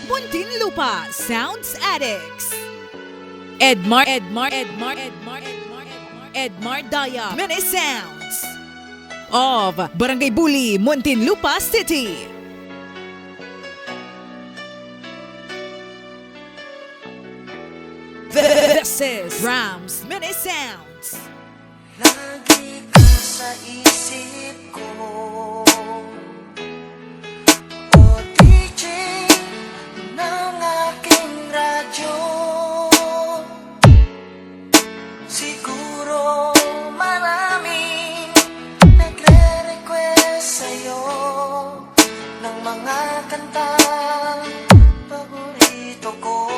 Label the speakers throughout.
Speaker 1: Muntinlupa Sounds Addicts. Edmar Daya Mini Sounds of Barangay Buli, Muntinlupa City. This is Rams Mini Sounds.
Speaker 2: Lagi ka sa isip ko, o DJ ng aking radyo. Siguro maraming nagre-request sa'yo ng mga kantang paborito ko.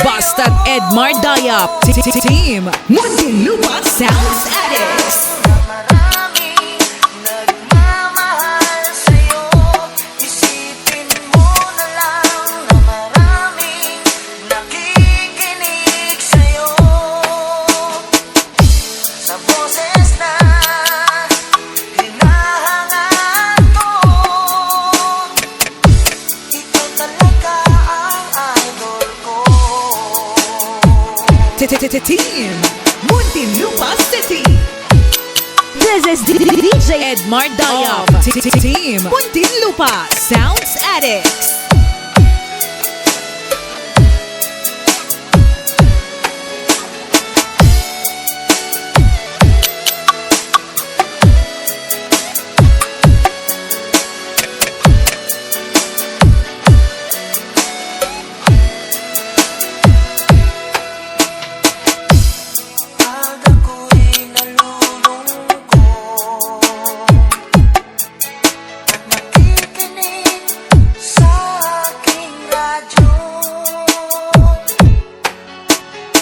Speaker 1: Bastard Edmar Dayap Team Muntinlupa Sounds Addicts.
Speaker 2: Maraming nagmamahal sa'yo. Isipin mo na lang na maraming nakikinig sa'yo. Sa boses na hinahangaan ko, ikaw talaga ang idol ko.
Speaker 1: Team Muntinlupa City.
Speaker 3: This is DJ
Speaker 1: Edmar Dayap Team Muntinlupa Sounds Addicts.
Speaker 2: Pag ako'y nalulungkot at nakikinig sa aking radyo,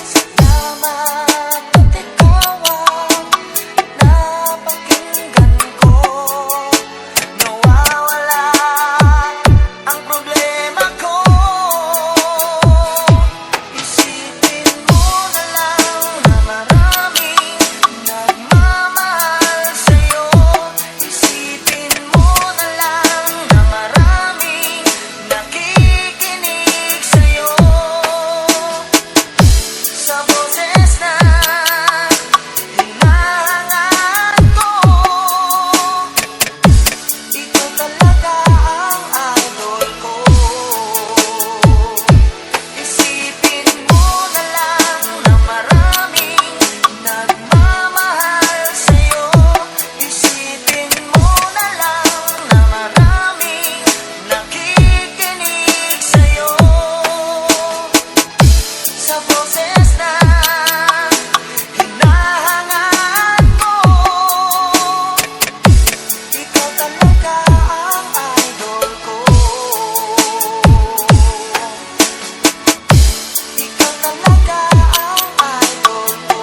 Speaker 2: salamat at ikaw ang napakinggan ko. Nawawala ang problema ko. Isipin mo na lang na maraming nagmamahal sa'yo. Isipin mo na lang na maraming nakikinig sa'yo. Sa boses na hinahangaan ko, ikaw talaga ang idol ko. Isipin mo na lang na maraming nagmamahal sa'yo. Isipin mo na lang na maraming nakikinig sa'yo. Sa boses na hinahangaan ko, ikaw talaga ang idol ko. Ikaw talaga ang idol ko.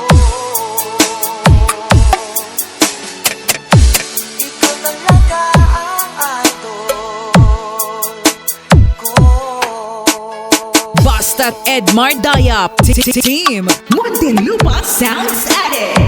Speaker 2: Ikaw talaga ang idol ko.
Speaker 1: Bastard Edmar Dayap Team Muntinlupa Sounds Addicts.